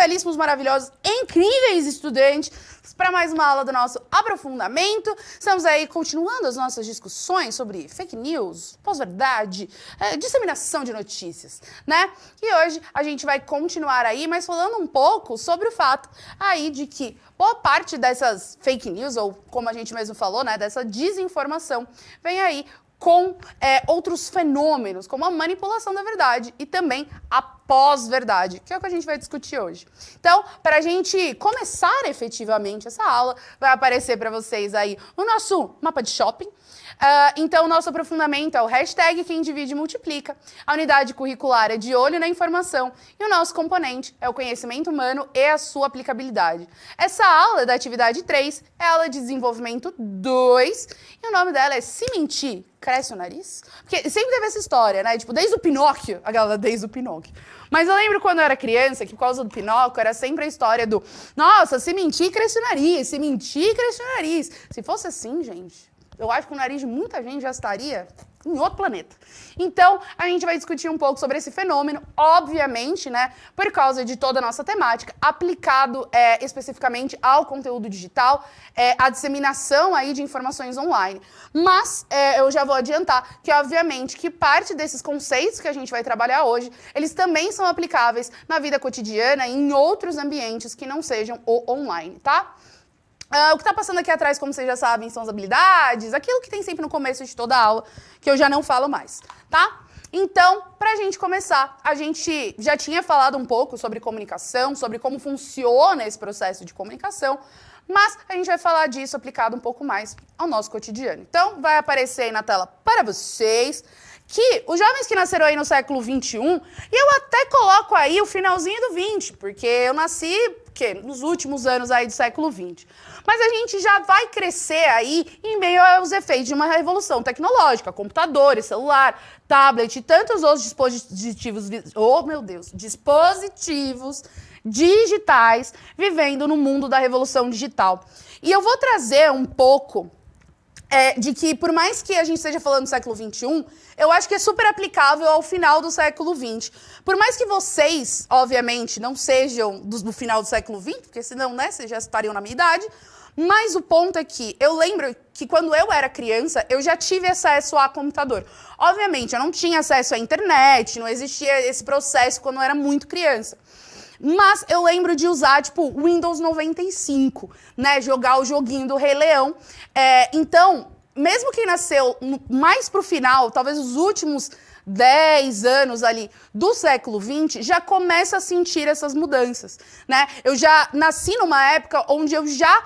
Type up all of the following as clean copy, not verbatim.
belíssimos, maravilhosos, incríveis estudantes para mais uma aula do nosso aprofundamento. Estamos aí continuando as nossas discussões sobre fake news, pós-verdade, disseminação de notícias, né? E hoje a gente vai continuar aí, mas falando um pouco sobre o fato aí de que boa parte dessas fake news, ou como a gente mesmo falou, né, dessa desinformação, vem aí com outros fenômenos, como a manipulação da verdade e também a pós-verdade, que é o que a gente vai discutir hoje. Então, para a gente começar efetivamente essa aula, vai aparecer para vocês aí o nosso mapa de shopping. Então, o nosso aprofundamento é o hashtag Quem Divide Multiplica, a unidade curricular é de olho na informação e o nosso componente é o conhecimento humano e a sua aplicabilidade. Essa aula é da atividade 3, é a aula de desenvolvimento 2 e o nome dela é Se Mentir, Cresce o Nariz? Porque sempre teve essa história, né? Tipo, desde o Pinóquio, a galera desde o Pinóquio. Mas eu lembro quando eu era criança, que por causa do Pinóquio, era sempre a história do nossa, se mentir, cresce o nariz, se mentir, cresce o nariz. Se fosse assim, gente, eu acho que o nariz de muita gente já estaria em outro planeta. Então, a gente vai discutir um pouco sobre esse fenômeno, obviamente, né, por causa de toda a nossa temática, aplicado especificamente ao conteúdo digital, à disseminação aí de informações online. Mas eu já vou adiantar que, obviamente, que parte desses conceitos que a gente vai trabalhar hoje, eles também são aplicáveis na vida cotidiana e em outros ambientes que não sejam o online, tá? O que está passando aqui atrás, como vocês já sabem, são as habilidades, aquilo que tem sempre no começo de toda a aula, que eu já não falo mais, tá? Então, para a gente começar, a gente já tinha falado um pouco sobre comunicação, sobre como funciona esse processo de comunicação, mas a gente vai falar disso aplicado um pouco mais ao nosso cotidiano. Então, vai aparecer aí na tela para vocês que os jovens que nasceram aí no século XXI, e eu até coloco aí o finalzinho do 20, porque eu nasci nos últimos anos aí do século XX. Mas a gente já vai crescer aí em meio aos efeitos de uma revolução tecnológica, computadores, celular, tablet e tantos outros dispositivos, dispositivos digitais vivendo no mundo da revolução digital. E eu vou trazer um pouco de que, por mais que a gente esteja falando do século XXI, eu acho que é super aplicável ao final do século XX. Por mais que vocês, obviamente, não sejam do final do século XX, porque senão, né, vocês já estariam na minha idade, mas o ponto é que eu lembro que quando eu era criança, eu já tive acesso a computador. Obviamente, eu não tinha acesso à internet, não existia esse processo quando eu era muito criança. Mas eu lembro de usar, tipo, Windows 95, né? Jogar o joguinho do Rei Leão. Então, mesmo quem nasceu mais pro final, talvez os últimos 10 anos ali do século XX, já começa a sentir essas mudanças, né? Eu já nasci numa época onde eu já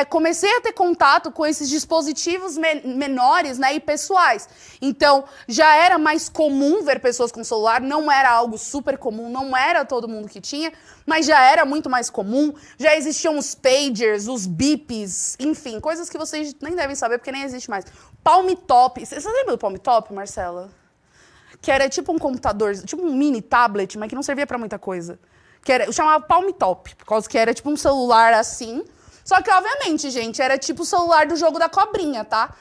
comecei a ter contato com esses dispositivos menores, né, e pessoais. Então, já era mais comum ver pessoas com celular, não era algo super comum, não era todo mundo que tinha, mas já era muito mais comum, já existiam os pagers, os bips, enfim, coisas que vocês nem devem saber porque nem existe mais. Palm Top, você lembra do Palm Top, Marcela? Que era tipo um computador, tipo um mini tablet, mas que não servia pra muita coisa. Eu chamava Palm Top, por causa que era tipo um celular assim. Só que, obviamente, gente, era tipo o celular do jogo da cobrinha, tá?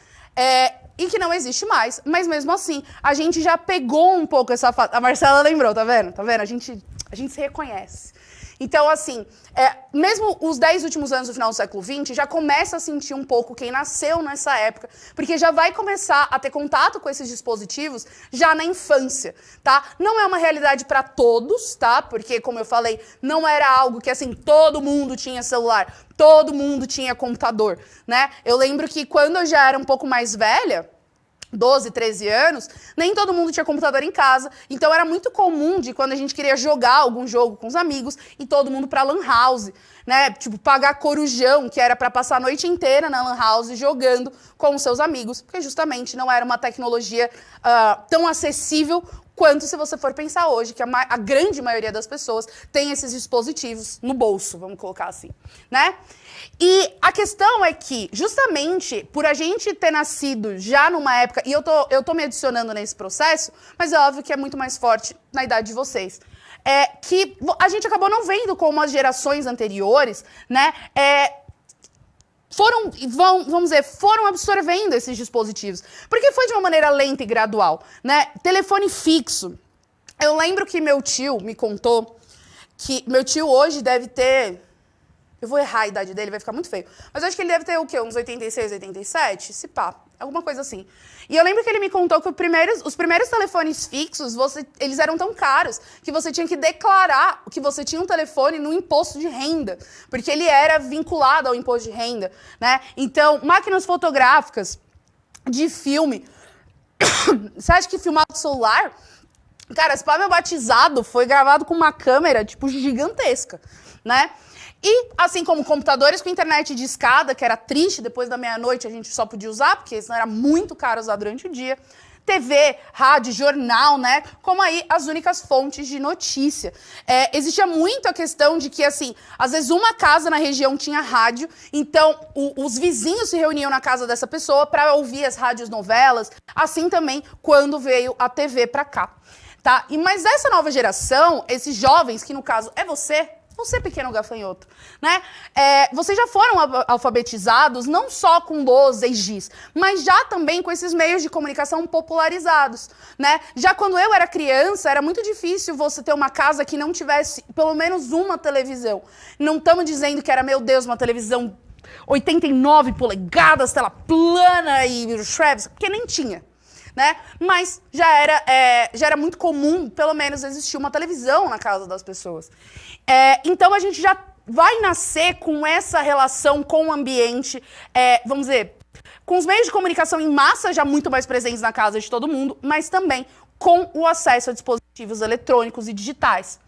E que não existe mais. Mas mesmo assim, a gente já pegou um pouco essa fase. A Marcela lembrou, tá vendo? Tá vendo? A gente se reconhece. Então, assim, mesmo os 10 últimos anos do final do século XX, já começa a sentir um pouco quem nasceu nessa época, porque já vai começar a ter contato com esses dispositivos já na infância, tá? Não é uma realidade para todos, tá? Porque, como eu falei, não era algo que, assim, todo mundo tinha celular, todo mundo tinha computador, né? Eu lembro que quando eu já era um pouco mais velha, 12, 13 anos, nem todo mundo tinha computador em casa, então era muito comum de quando a gente queria jogar algum jogo com os amigos e todo mundo pra lan house, né? Tipo, pagar corujão, que era pra passar a noite inteira na lan house jogando com os seus amigos, porque justamente não era uma tecnologia tão acessível quanto se você for pensar hoje, que a grande maioria das pessoas tem esses dispositivos no bolso, vamos colocar assim, né? E a questão é que, justamente, por a gente ter nascido já numa época, e eu tô me adicionando nesse processo, mas é óbvio que é muito mais forte na idade de vocês, que a gente acabou não vendo como as gerações anteriores, né, foram absorvendo esses dispositivos. Porque foi de uma maneira lenta e gradual, né? Telefone fixo. Eu lembro que meu tio me contou que meu tio hoje deve ter... Eu vou errar a idade dele, vai ficar muito feio. Mas eu acho que ele deve ter o quê? Uns 86, 87? Se pá, alguma coisa assim. E eu lembro que ele me contou que os primeiros telefones fixos, eles eram tão caros que você tinha que declarar que você tinha um telefone no imposto de renda. Porque ele era vinculado ao imposto de renda, né? Então, máquinas fotográficas de filme. Você acha que filmar com celular... Cara, esse meu batizado foi gravado com uma câmera, tipo, gigantesca, né? E, assim como computadores com internet de escada, que era triste, depois da meia-noite a gente só podia usar, porque senão era muito caro usar durante o dia. TV, rádio, jornal, né? Como aí as únicas fontes de notícia. Existia muito a questão de que, assim, às vezes uma casa na região tinha rádio, então os vizinhos se reuniam na casa dessa pessoa para ouvir as rádios novelas, assim também quando veio a TV para cá. Tá? Mas essa nova geração, esses jovens, que no caso é você pequeno gafanhoto, né? Vocês já foram alfabetizados não só com los e gis, mas já também com esses meios de comunicação popularizados, né? Já quando eu era criança, era muito difícil você ter uma casa que não tivesse pelo menos uma televisão. Não estamos dizendo que era, meu Deus, uma televisão 89 polegadas, tela plana e shrubs, porque nem tinha. Né? Mas já era muito comum, pelo menos, existir uma televisão na casa das pessoas. Então, a gente já vai nascer com essa relação com o ambiente, vamos dizer, com os meios de comunicação em massa já muito mais presentes na casa de todo mundo, mas também com o acesso a dispositivos eletrônicos e digitais.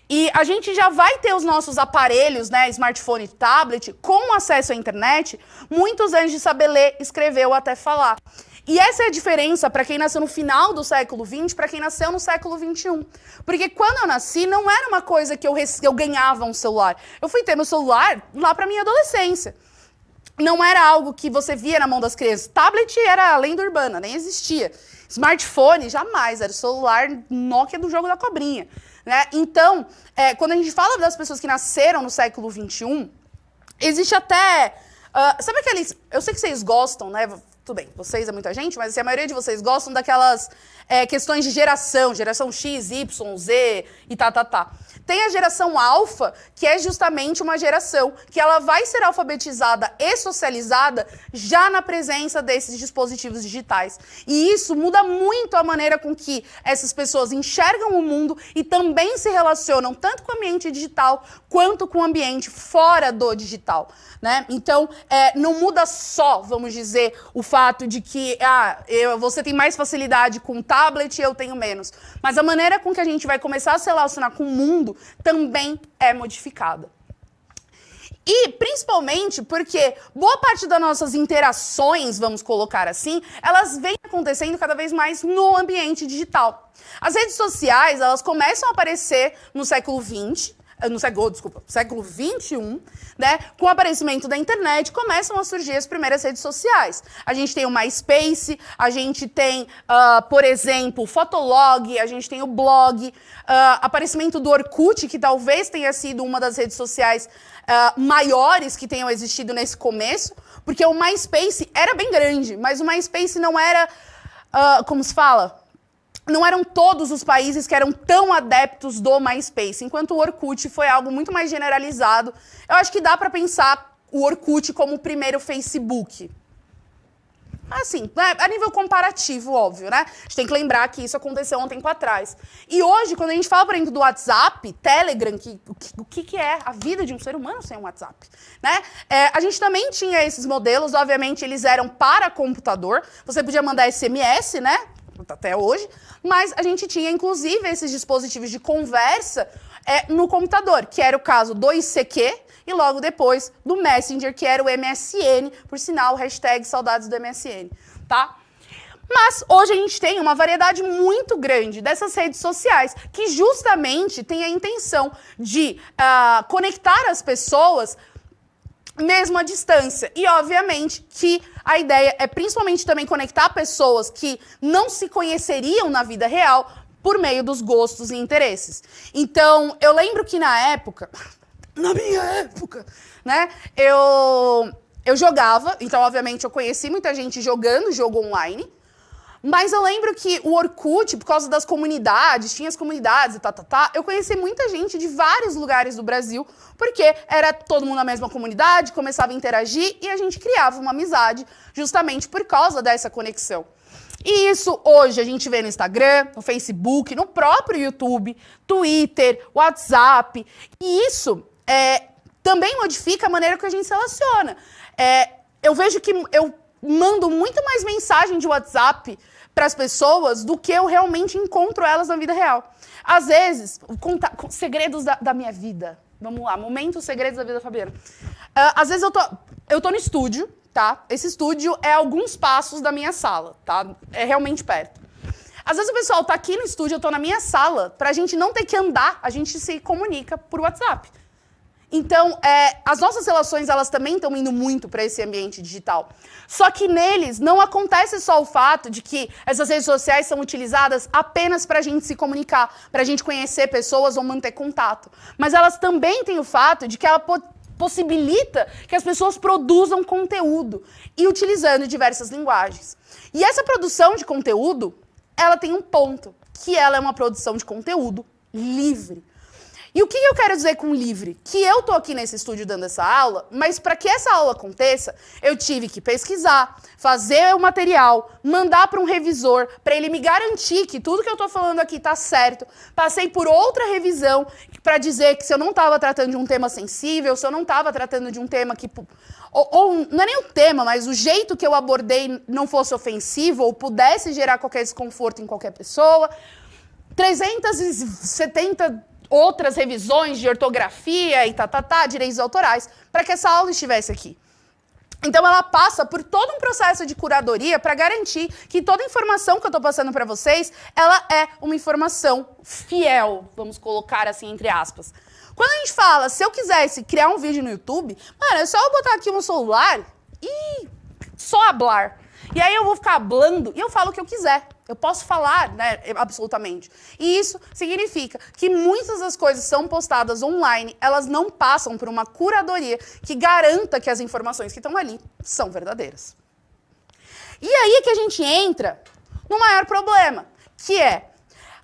E a gente já vai ter os nossos aparelhos, né, smartphone e tablet, com acesso à internet, muitos antes de saber ler, escrever ou até falar. E essa é a diferença para quem nasceu no final do século XX para quem nasceu no século XXI. Porque quando eu nasci, não era uma coisa que eu ganhava um celular. Eu fui ter meu celular lá para minha adolescência. Não era algo que você via na mão das crianças. Tablet era a lenda urbana, nem existia. Smartphone, jamais. Era o celular Nokia do jogo da cobrinha. Né? Então, quando a gente fala das pessoas que nasceram no século XXI, existe até... sabe aqueles... Eu sei que vocês gostam, né? Tudo bem, vocês é muita gente, mas assim, a maioria de vocês gostam daquelas questões de geração X, Y, Z e tá. Tem a geração alfa, que é justamente uma geração que ela vai ser alfabetizada e socializada já na presença desses dispositivos digitais. E isso muda muito a maneira com que essas pessoas enxergam o mundo e também se relacionam tanto com o ambiente digital quanto com o ambiente fora do digital. Né? Então, não muda só, vamos dizer, o fato de que você tem mais facilidade com tablet e eu tenho menos. Mas a maneira com que a gente vai começar a se relacionar com o mundo também é modificada. E, principalmente, porque boa parte das nossas interações, vamos colocar assim, elas vêm acontecendo cada vez mais no ambiente digital. As redes sociais, elas começam a aparecer no século XXI, né? Com o aparecimento da internet, começam a surgir as primeiras redes sociais. A gente tem o MySpace, a gente tem, por exemplo, o Fotolog, a gente tem o blog, aparecimento do Orkut, que talvez tenha sido uma das redes sociais maiores que tenham existido nesse começo, porque o MySpace era bem grande, mas o MySpace não era, como se fala? Não eram todos os países que eram tão adeptos do MySpace, enquanto o Orkut foi algo muito mais generalizado. Eu acho que dá para pensar o Orkut como o primeiro Facebook. Assim, né? A nível comparativo, óbvio, né? A gente tem que lembrar que isso aconteceu um tempo atrás. E hoje, quando a gente fala, por exemplo, do WhatsApp, Telegram, o que é a vida de um ser humano sem um WhatsApp, né? A gente também tinha esses modelos, obviamente eles eram para computador, você podia mandar SMS, né? Até hoje, mas a gente tinha, inclusive, esses dispositivos de conversa no computador, que era o caso do ICQ e logo depois do Messenger, que era o MSN, por sinal, hashtag saudades do MSN, tá? Mas hoje a gente tem uma variedade muito grande dessas redes sociais, que justamente tem a intenção de conectar as pessoas mesmo à distância. E, obviamente, que a ideia é principalmente também conectar pessoas que não se conheceriam na vida real por meio dos gostos e interesses. Então, eu lembro que na minha época, né, eu jogava, então, obviamente, eu conheci muita gente jogando jogo online, Mas eu lembro que o Orkut, por causa das comunidades, tinha as comunidades e eu conheci muita gente de vários lugares do Brasil, porque era todo mundo na mesma comunidade, começava a interagir e a gente criava uma amizade justamente por causa dessa conexão. E isso hoje a gente vê no Instagram, no Facebook, no próprio YouTube, Twitter, WhatsApp. E isso também modifica a maneira que a gente se relaciona. Eu vejo que eu mando muito mais mensagem de WhatsApp para as pessoas do que eu realmente encontro elas na vida real. Às vezes, segredos da minha vida. Vamos lá, momentos segredos da vida da Fabiana. Às vezes eu tô no estúdio, tá? Esse estúdio é alguns passos da minha sala, tá? É realmente perto. Às vezes o pessoal tá aqui no estúdio, eu tô na minha sala, pra gente não ter que andar, a gente se comunica por WhatsApp. Então, as nossas relações, elas também estão indo muito para esse ambiente digital. Só que neles não acontece só o fato de que essas redes sociais são utilizadas apenas para a gente se comunicar, para a gente conhecer pessoas ou manter contato. Mas elas também têm o fato de que ela possibilita que as pessoas produzam conteúdo e utilizando diversas linguagens. E essa produção de conteúdo, ela tem um ponto, que ela é uma produção de conteúdo livre. E o que eu quero dizer com livre? Que eu tô aqui nesse estúdio dando essa aula, mas para que essa aula aconteça, eu tive que pesquisar, fazer o material, mandar para um revisor, para ele me garantir que tudo que eu tô falando aqui tá certo. Passei por outra revisão para dizer que se eu não estava tratando de um tema sensível, se eu não estava tratando de um tema que... Ou não é nem o tema, mas o jeito que eu abordei não fosse ofensivo ou pudesse gerar qualquer desconforto em qualquer pessoa. 370... outras revisões de ortografia e direitos autorais, para que essa aula estivesse aqui. Então ela passa por todo um processo de curadoria para garantir que toda a informação que eu estou passando para vocês, ela é uma informação fiel, vamos colocar assim entre aspas. Quando a gente fala, se eu quisesse criar um vídeo no YouTube, mano, é só eu botar aqui no celular e só hablar. E aí eu vou ficar hablando e eu falo o que eu quiser. Eu posso falar, né, absolutamente. E isso significa que muitas das coisas são postadas online, elas não passam por uma curadoria que garanta que as informações que estão ali são verdadeiras. E aí que a gente entra no maior problema, que é,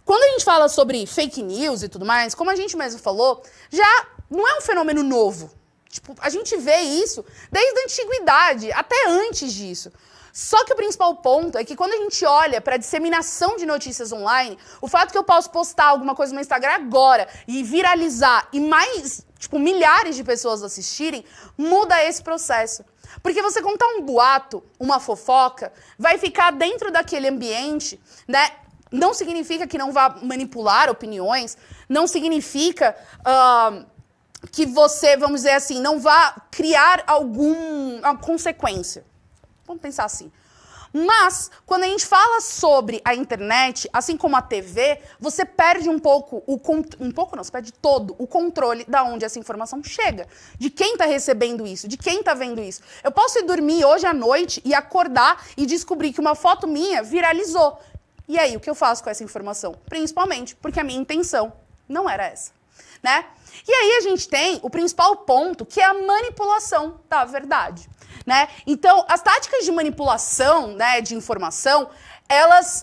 quando a gente fala sobre fake news e tudo mais, como a gente mesmo falou, já não é um fenômeno novo. Tipo, a gente vê isso desde a antiguidade, até antes disso. Só que o principal ponto é que quando a gente olha para a disseminação de notícias online, o fato que eu posso postar alguma coisa no Instagram agora e viralizar e mais, milhares de pessoas assistirem, muda esse processo. Porque você contar um boato, uma fofoca, vai ficar dentro daquele ambiente, né? Não significa que não vá manipular opiniões, não significa que você, vamos dizer assim, não vá criar alguma consequência. Vamos pensar assim. Mas, quando a gente fala sobre a internet, assim como a TV, você perde você perde todo o controle de onde essa informação chega. De quem está recebendo isso, de quem está vendo isso. Eu posso ir dormir hoje à noite e acordar e descobrir que uma foto minha viralizou. E aí, o que eu faço com essa informação? Principalmente porque a minha intenção não era essa, né? E aí a gente tem o principal ponto, que é a manipulação da verdade. Né? Então, as táticas de manipulação, né, de informação, elas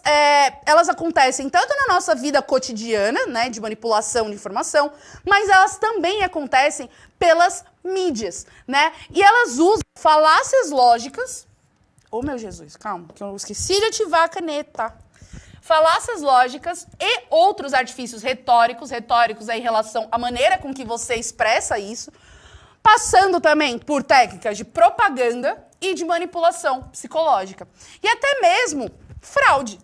acontecem tanto na nossa vida cotidiana, né, de manipulação de informação, mas elas também acontecem pelas mídias, né? E elas usam falácias lógicas... Oh, meu Jesus, calma, que eu esqueci de ativar a caneta. Falácias lógicas e outros artifícios retóricos aí em relação à maneira com que você expressa isso, passando também por técnicas de propaganda e de manipulação psicológica. E até mesmo fraude.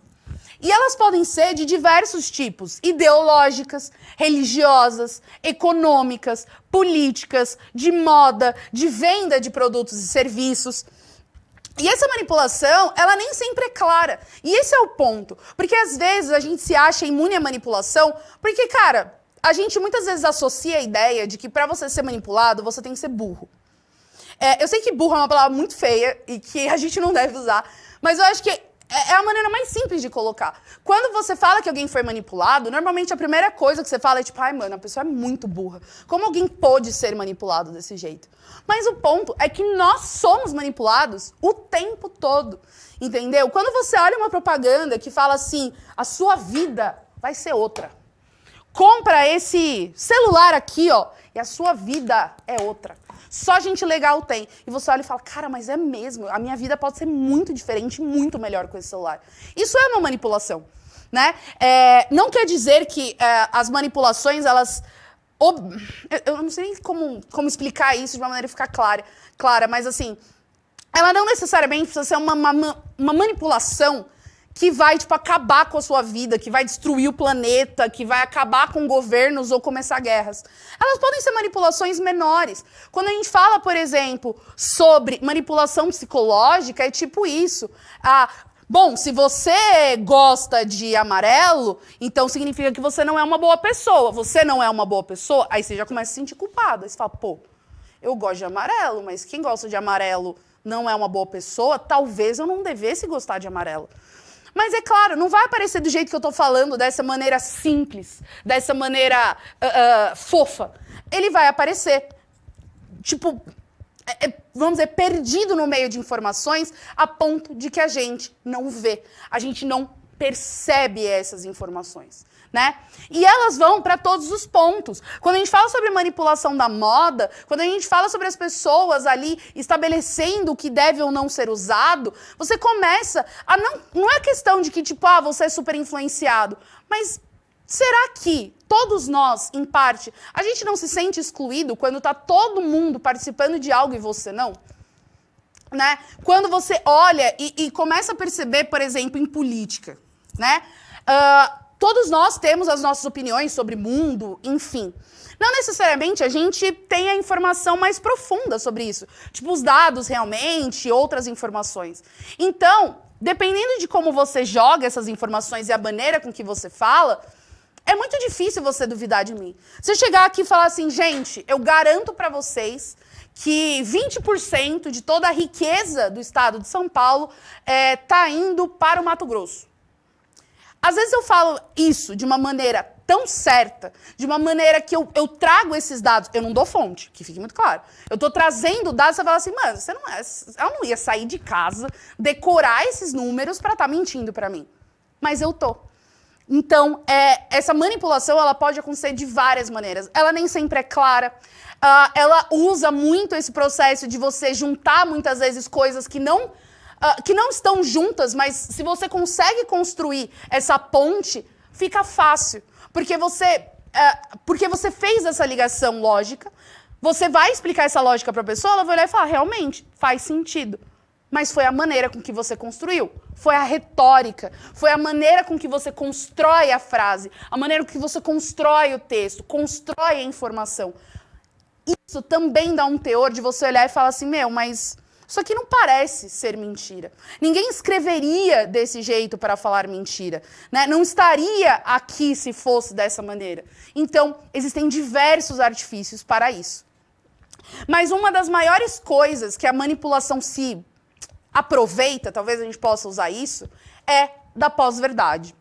E elas podem ser de diversos tipos, ideológicas, religiosas, econômicas, políticas, de moda, de venda de produtos e serviços. E essa manipulação, ela nem sempre é clara. E esse é o ponto. Porque às vezes a gente se acha imune à manipulação, porque, cara, a gente muitas vezes associa a ideia de que para você ser manipulado, você tem que ser burro. Eu sei que burro é uma palavra muito feia e que a gente não deve usar, mas eu acho que É a maneira mais simples de colocar. Quando você fala que alguém foi manipulado, normalmente a primeira coisa que você fala é tipo, ai, mano, a pessoa é muito burra. Como alguém pôde ser manipulado desse jeito? Mas o ponto é que nós somos manipulados o tempo todo, entendeu? Quando você olha uma propaganda que fala assim, a sua vida vai ser outra. Compra esse celular aqui, ó, e a sua vida é outra. Só gente legal tem. E você olha e fala, cara, mas é mesmo, a minha vida pode ser muito diferente, muito melhor com esse celular. Isso é uma manipulação, né? Não quer dizer que as manipulações, elas... Eu não sei nem como explicar isso de uma maneira que ficar clara, mas assim, ela não necessariamente precisa ser uma manipulação que vai, tipo, acabar com a sua vida, que vai destruir o planeta, que vai acabar com governos ou começar guerras. Elas podem ser manipulações menores. Quando a gente fala, por exemplo, sobre manipulação psicológica, é tipo isso. Bom, se você gosta de amarelo, então significa que você não é uma boa pessoa. Você não é uma boa pessoa, aí você já começa a se sentir culpado. Aí você fala, pô, eu gosto de amarelo, mas quem gosta de amarelo não é uma boa pessoa, talvez eu não devesse gostar de amarelo. Mas é claro, não vai aparecer do jeito que eu tô falando, dessa maneira simples, dessa maneira fofa. Ele vai aparecer, tipo, vamos dizer, perdido no meio de informações, a ponto de que a gente não vê, a gente não percebe essas informações, né? E elas vão para todos os pontos. Quando a gente fala sobre manipulação da moda, quando a gente fala sobre as pessoas ali estabelecendo o que deve ou não ser usado, você começa a não é questão de que, tipo, você é super influenciado, mas será que todos nós, em parte, a gente não se sente excluído quando tá todo mundo participando de algo e você não? Né? Quando você olha e começa a perceber, por exemplo, em política, né? Todos nós temos as nossas opiniões sobre mundo, enfim. Não necessariamente a gente tem a informação mais profunda sobre isso. Tipo, os dados realmente, outras informações. Então, dependendo de como você joga essas informações e a maneira com que você fala, é muito difícil você duvidar de mim. Você chegar aqui e falar assim, gente, eu garanto pra vocês que 20% de toda a riqueza do estado de São Paulo tá indo para o Mato Grosso. Às vezes eu falo isso de uma maneira tão certa, de uma maneira que eu trago esses dados, eu não dou fonte, que fique muito claro. Eu tô trazendo dados, você fala assim, mano, ela não ia sair de casa, decorar esses números pra estar mentindo pra mim. Mas eu tô. Então, essa manipulação, ela pode acontecer de várias maneiras. Ela nem sempre é clara. Ela usa muito esse processo de você juntar, muitas vezes, coisas que não estão juntas, mas se você consegue construir essa ponte, fica fácil. Porque você fez essa ligação lógica, você vai explicar essa lógica para a pessoa, ela vai olhar e falar, realmente, faz sentido. Mas foi a maneira com que você construiu, foi a retórica, foi a maneira com que você constrói a frase, a maneira com que você constrói o texto, constrói a informação. Isso também dá um teor de você olhar e falar assim, mas isso aqui não parece ser mentira. Ninguém escreveria desse jeito para falar mentira, né? Não estaria aqui se fosse dessa maneira. Então, existem diversos artifícios para isso. Mas uma das maiores coisas que a manipulação se aproveita, talvez a gente possa usar isso, é da pós-verdade.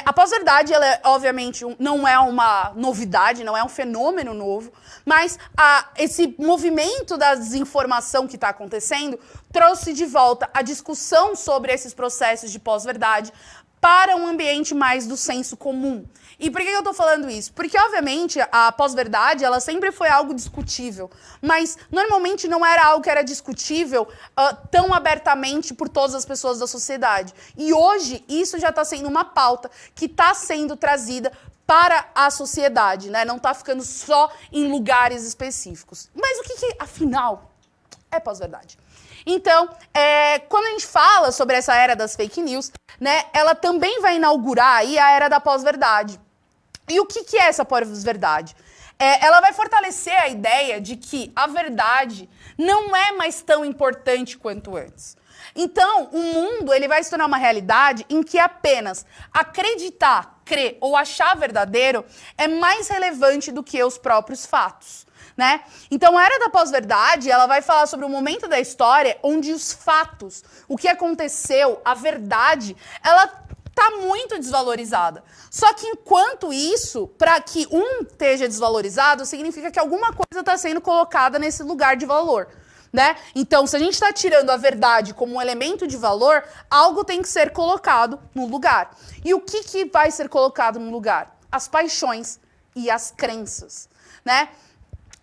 A pós-verdade, ela obviamente não é uma novidade, não é um fenômeno novo, mas esse movimento da desinformação que está acontecendo trouxe de volta a discussão sobre esses processos de pós-verdade para um ambiente mais do senso comum. E por que eu estou falando isso? Porque, obviamente, a pós-verdade, ela sempre foi algo discutível, mas normalmente não era algo que era discutível tão abertamente por todas as pessoas da sociedade. E hoje, isso já está sendo uma pauta que está sendo trazida para a sociedade, né? Não está ficando só em lugares específicos. Mas o que afinal, é pós-verdade? Então, quando a gente fala sobre essa era das fake news, né, ela também vai inaugurar aí a era da pós-verdade. E o que é essa pós-verdade? Ela vai fortalecer a ideia de que a verdade não é mais tão importante quanto antes. Então, o mundo ele vai se tornar uma realidade em que apenas acreditar, crer ou achar verdadeiro é mais relevante do que os próprios fatos. né? Então, a Era da Pós-Verdade, ela vai falar sobre um momento da história onde os fatos, o que aconteceu, a verdade, ela tá muito desvalorizada. Só que enquanto isso, para que um esteja desvalorizado, significa que alguma coisa está sendo colocada nesse lugar de valor. Né? Então, se a gente está tirando a verdade como um elemento de valor, algo tem que ser colocado no lugar. E o que vai ser colocado no lugar? As paixões e as crenças, né?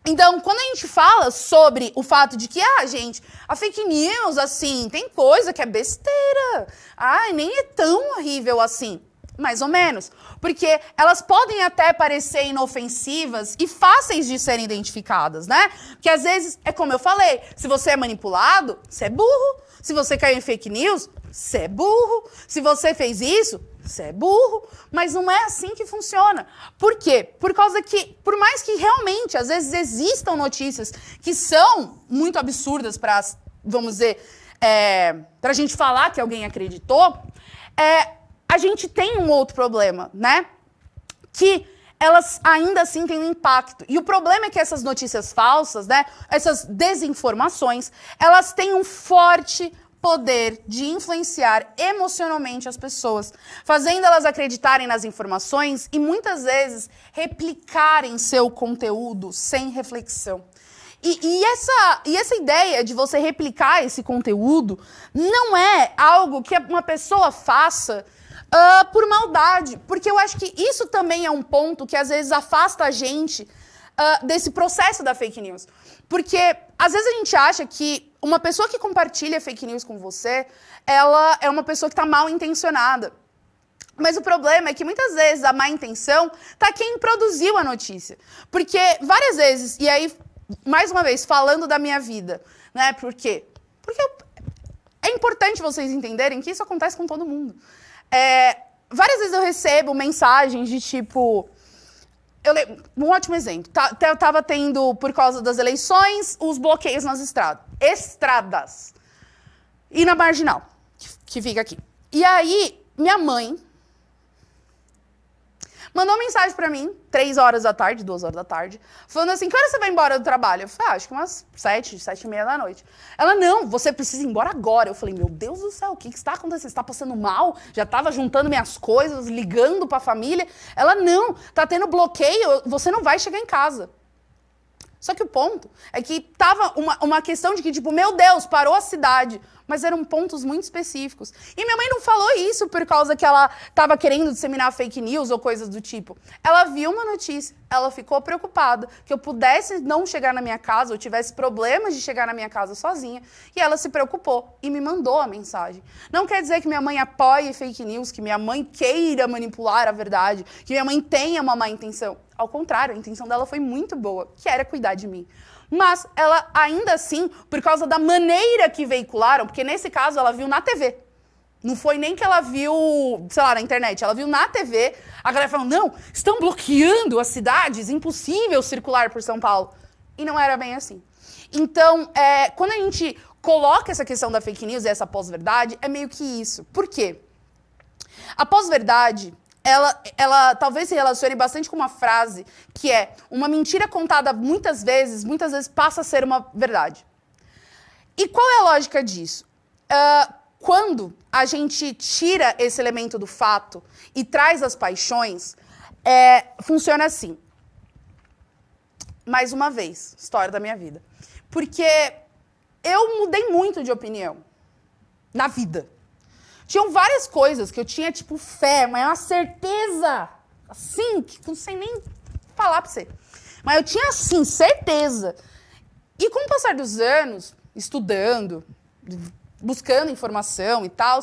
Então, quando a gente fala sobre o fato de que, gente, a fake news, assim, tem coisa que é besteira. Nem é tão horrível assim. Mais ou menos. Porque elas podem até parecer inofensivas e fáceis de serem identificadas, né? Porque às vezes, é como eu falei, se você é manipulado, você é burro. Se você caiu em fake news, você é burro. Se você fez isso, você é burro. Mas não é assim que funciona. Por quê? Por causa que, por mais que realmente, às vezes, existam notícias que são muito absurdas para, vamos dizer, para a gente falar que alguém acreditou, a gente tem um outro problema, né? Que elas ainda assim têm um impacto. E o problema é que essas notícias falsas, né? Essas desinformações, elas têm um forte poder de influenciar emocionalmente as pessoas, fazendo elas acreditarem nas informações e muitas vezes replicarem seu conteúdo sem reflexão. E essa ideia de você replicar esse conteúdo não é algo que uma pessoa faça por maldade. Porque eu acho que isso também é um ponto que às vezes afasta a gente desse processo da fake news. Porque às vezes a gente acha que uma pessoa que compartilha fake news com você, ela é uma pessoa que está mal intencionada. Mas o problema é que muitas vezes a má intenção está quem produziu a notícia. Porque várias vezes, e aí, mais uma vez, falando da minha vida, né? Por quê? Porque é importante vocês entenderem que isso acontece com todo mundo. Várias vezes eu recebo mensagens de tipo... Um ótimo exemplo. Tava tendo, por causa das eleições, os bloqueios nas estradas. E na Marginal, que fica aqui. E aí, minha mãe mandou uma mensagem pra mim, 2 horas da tarde, falando assim, que hora você vai embora do trabalho? Eu falei, acho que umas 7h30 da noite. Ela, não, você precisa ir embora agora. Eu falei, meu Deus do céu, o que está acontecendo? Você está passando mal? Já estava juntando minhas coisas, ligando pra família. Ela, não, tá tendo bloqueio, você não vai chegar em casa. Só que o ponto é que tava uma questão de que, tipo, meu Deus, parou a cidade. Mas eram pontos muito específicos. E minha mãe não falou isso por causa que ela estava querendo disseminar fake news ou coisas do tipo. Ela viu uma notícia, ela ficou preocupada que eu pudesse não chegar na minha casa, ou tivesse problemas de chegar na minha casa sozinha, e ela se preocupou e me mandou a mensagem. Não quer dizer que minha mãe apoie fake news, que minha mãe queira manipular a verdade, que minha mãe tenha uma má intenção. Ao contrário, a intenção dela foi muito boa, que era cuidar de mim. Mas ela, ainda assim, por causa da maneira que veicularam, porque nesse caso ela viu na TV. Não foi nem que ela viu, sei lá, na internet. Ela viu na TV, a galera falando, não, estão bloqueando as cidades, impossível circular por São Paulo. E não era bem assim. Então, quando a gente coloca essa questão da fake news e essa pós-verdade, é meio que isso. Por quê? A pós-verdade... Ela talvez se relacione bastante com uma frase que é uma mentira contada muitas vezes passa a ser uma verdade. E qual é a lógica disso? Quando a gente tira esse elemento do fato e traz as paixões, funciona assim. Mais uma vez, história da minha vida. Porque eu mudei muito de opinião na vida. Tinham várias coisas que eu tinha, tipo, fé, mas uma certeza, assim, que não sei nem falar pra você. Mas eu tinha, assim, certeza. E com o passar dos anos, estudando, buscando informação e tal,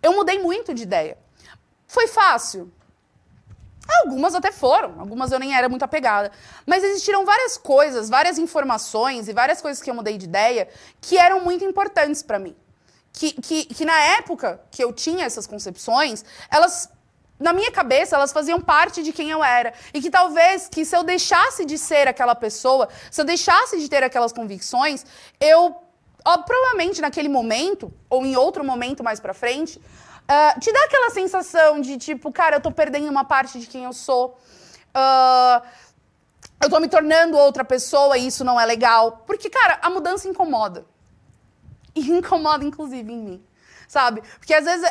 eu mudei muito de ideia. Foi fácil? Algumas até foram, algumas eu nem era muito apegada. Mas existiram várias coisas, várias informações e várias coisas que eu mudei de ideia que eram muito importantes pra mim. Que na época que eu tinha essas concepções, elas, na minha cabeça, elas faziam parte de quem eu era. E que talvez, que se eu deixasse de ser aquela pessoa, se eu deixasse de ter aquelas convicções, provavelmente naquele momento, ou em outro momento mais pra frente, te dá aquela sensação de tipo, cara, eu tô perdendo uma parte de quem eu sou. eu tô me tornando outra pessoa e isso não é legal. Porque, cara, a mudança incomoda. E incomoda, inclusive, em mim. Sabe? Porque às vezes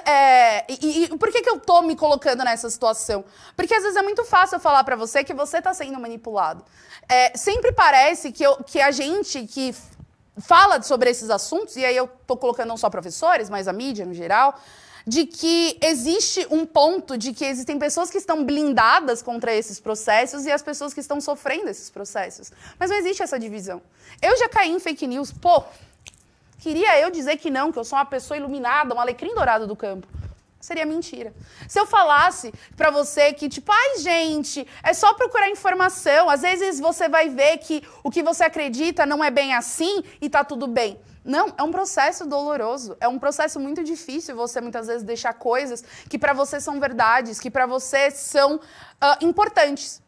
por que eu tô me colocando nessa situação? Porque às vezes é muito fácil eu falar pra você que você tá sendo manipulado. Sempre parece que a gente que fala sobre esses assuntos, e aí eu tô colocando não só professores, mas a mídia no geral, de que existe um ponto de que existem pessoas que estão blindadas contra esses processos e as pessoas que estão sofrendo esses processos. Mas não existe essa divisão. Eu já caí em fake news, queria eu dizer que não, que eu sou uma pessoa iluminada, um alecrim dourado do campo. Seria mentira. Se eu falasse pra você que, tipo, ai, gente, é só procurar informação, às vezes você vai ver que o que você acredita não é bem assim e tá tudo bem. Não, é um processo doloroso, é um processo muito difícil você muitas vezes deixar coisas que pra você são verdades, que pra você são importantes.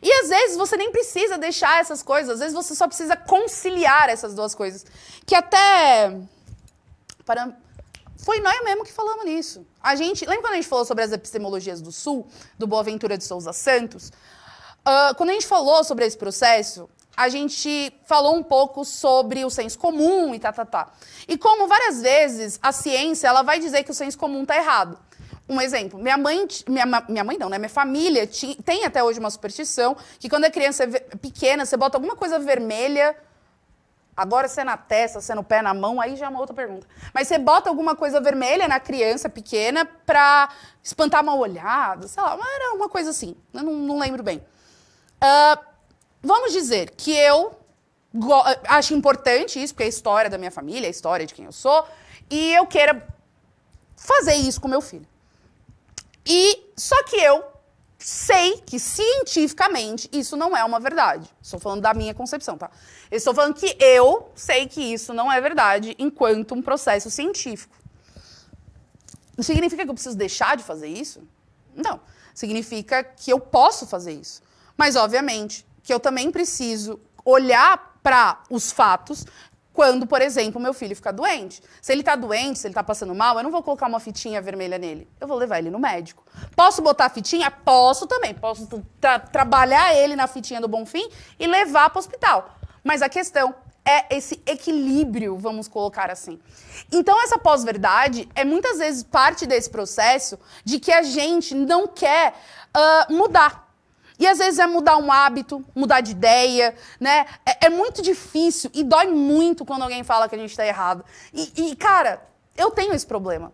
E às vezes você nem precisa deixar essas coisas, às vezes você só precisa conciliar essas duas coisas. Que até... Foi nós mesmo que falamos nisso. Lembra quando a gente falou sobre as epistemologias do Sul, do Boaventura de Souza Santos? Quando a gente falou sobre esse processo, a gente falou um pouco sobre o senso comum e E como várias vezes a ciência ela vai dizer que o senso comum está errado. Um exemplo, minha mãe não, né? Minha família tem até hoje uma superstição que quando a criança é pequena, você bota alguma coisa vermelha, agora se é na testa, se é no pé, na mão, aí já é uma outra pergunta. Mas você bota alguma coisa vermelha na criança pequena pra espantar mal-olhado, sei lá, era uma coisa assim, eu não lembro bem. Vamos dizer que eu acho importante isso, porque é a história da minha família, é a história de quem eu sou, e eu queira fazer isso com meu filho. Só que eu sei que, cientificamente, isso não é uma verdade. Estou falando da minha concepção, tá? Eu estou falando que eu sei que isso não é verdade enquanto um processo científico. Não significa que eu preciso deixar de fazer isso? Não. Significa que eu posso fazer isso. Mas, obviamente, que eu também preciso olhar para os fatos quando, por exemplo, meu filho fica doente. Se ele está doente, se ele está passando mal, eu não vou colocar uma fitinha vermelha nele. Eu vou levar ele no médico. Posso botar a fitinha? Posso também. Posso trabalhar ele na fitinha do Bonfim e levar para o hospital. Mas a questão é esse equilíbrio, vamos colocar assim. Então, essa pós-verdade é muitas vezes parte desse processo de que a gente não quer mudar. E às vezes é mudar um hábito, mudar de ideia, né? É muito difícil e dói muito quando alguém fala que a gente tá errado. Cara, eu tenho esse problema.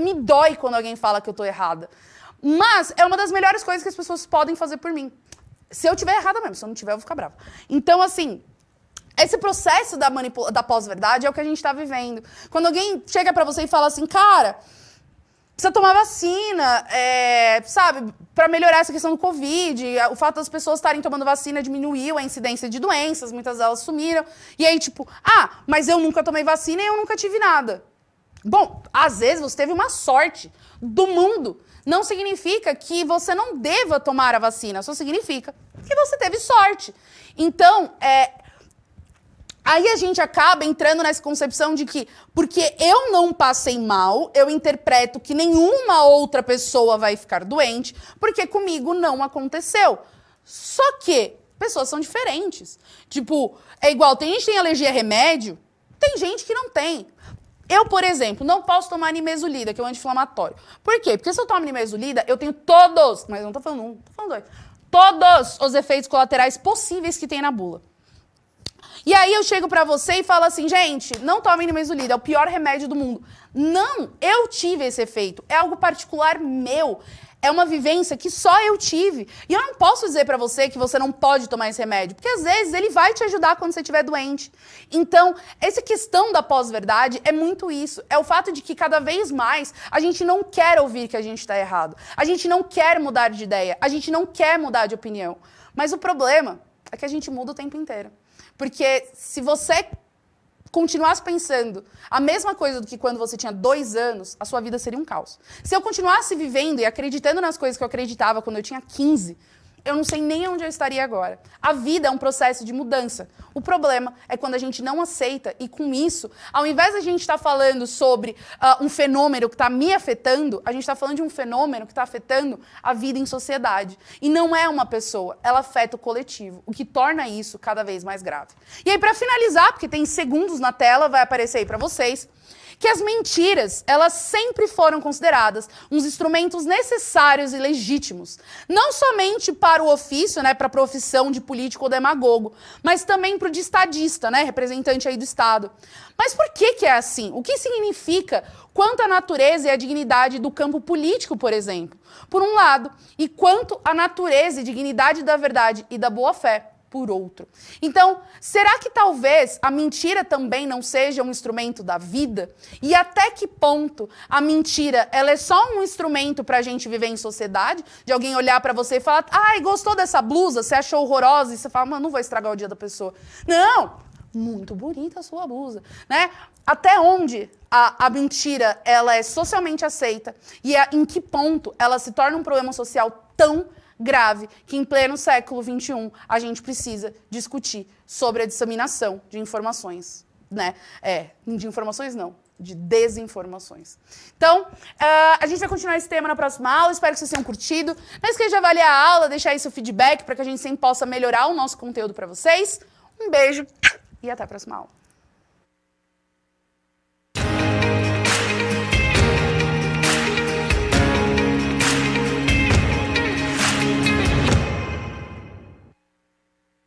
Me dói quando alguém fala que eu tô errada. Mas é uma das melhores coisas que as pessoas podem fazer por mim. Se eu tiver errada mesmo, se eu não tiver, eu vou ficar brava. Então, assim, esse processo da pós-verdade é o que a gente tá vivendo. Quando alguém chega pra você e fala assim, cara, precisa tomar vacina, sabe, para melhorar essa questão do Covid. O fato das pessoas estarem tomando vacina diminuiu a incidência de doenças, muitas delas sumiram. E aí, tipo, mas eu nunca tomei vacina e eu nunca tive nada. Bom, às vezes você teve uma sorte do mundo. Não significa que você não deva tomar a vacina, só significa que você teve sorte. Então, aí a gente acaba entrando nessa concepção de que, porque eu não passei mal, eu interpreto que nenhuma outra pessoa vai ficar doente, porque comigo não aconteceu. Só que pessoas são diferentes. Tipo, é igual, tem gente que tem alergia a remédio, tem gente que não tem. Eu, por exemplo, não posso tomar nimesulida, que é um anti-inflamatório. Por quê? Porque se eu tomo nimesulida, eu tenho todos, mas não tô falando um, tô falando dois, todos os efeitos colaterais possíveis que tem na bula. E aí eu chego pra você e falo assim, gente, não tome nimesulida, é o pior remédio do mundo. Não, eu tive esse efeito, é algo particular meu, é uma vivência que só eu tive. E eu não posso dizer pra você que você não pode tomar esse remédio, porque às vezes ele vai te ajudar quando você estiver doente. Então, essa questão da pós-verdade é muito isso, é o fato de que cada vez mais a gente não quer ouvir que a gente tá errado, a gente não quer mudar de ideia, a gente não quer mudar de opinião. Mas o problema é que a gente muda o tempo inteiro. Porque se você continuasse pensando a mesma coisa do que quando você tinha 2 anos, a sua vida seria um caos. Se eu continuasse vivendo e acreditando nas coisas que eu acreditava quando eu tinha 15, eu não sei nem onde eu estaria agora. A vida é um processo de mudança. O problema é quando a gente não aceita e com isso, ao invés de a gente estar falando sobre um fenômeno que está me afetando, a gente está falando de um fenômeno que está afetando a vida em sociedade. E não é uma pessoa, ela afeta o coletivo, o que torna isso cada vez mais grave. E aí, para finalizar, porque tem segundos na tela, vai aparecer aí para vocês, que as mentiras, elas sempre foram consideradas uns instrumentos necessários e legítimos, não somente para o ofício, né, para a profissão de político ou demagogo, mas também para o de estadista, né, representante aí do Estado. Mas por que é assim? O que significa quanto à natureza e à dignidade do campo político, por exemplo, por um lado, e quanto à natureza e dignidade da verdade e da boa-fé, por outro. Então, será que talvez a mentira também não seja um instrumento da vida? E até que ponto a mentira ela é só um instrumento para a gente viver em sociedade? De alguém olhar para você e falar, ai, gostou dessa blusa? Você achou horrorosa? E você fala, mano, não vou estragar o dia da pessoa. Não! Muito bonita a sua blusa, né? Até onde a mentira ela é socialmente aceita e em que ponto ela se torna um problema social tão grave que em pleno século XXI a gente precisa discutir sobre a disseminação de informações, né? De informações não, de desinformações. Então, a gente vai continuar esse tema na próxima aula, espero que vocês tenham curtido. Não esqueça de avaliar a aula, deixar aí seu feedback para que a gente sempre possa melhorar o nosso conteúdo para vocês. Um beijo e até a próxima aula.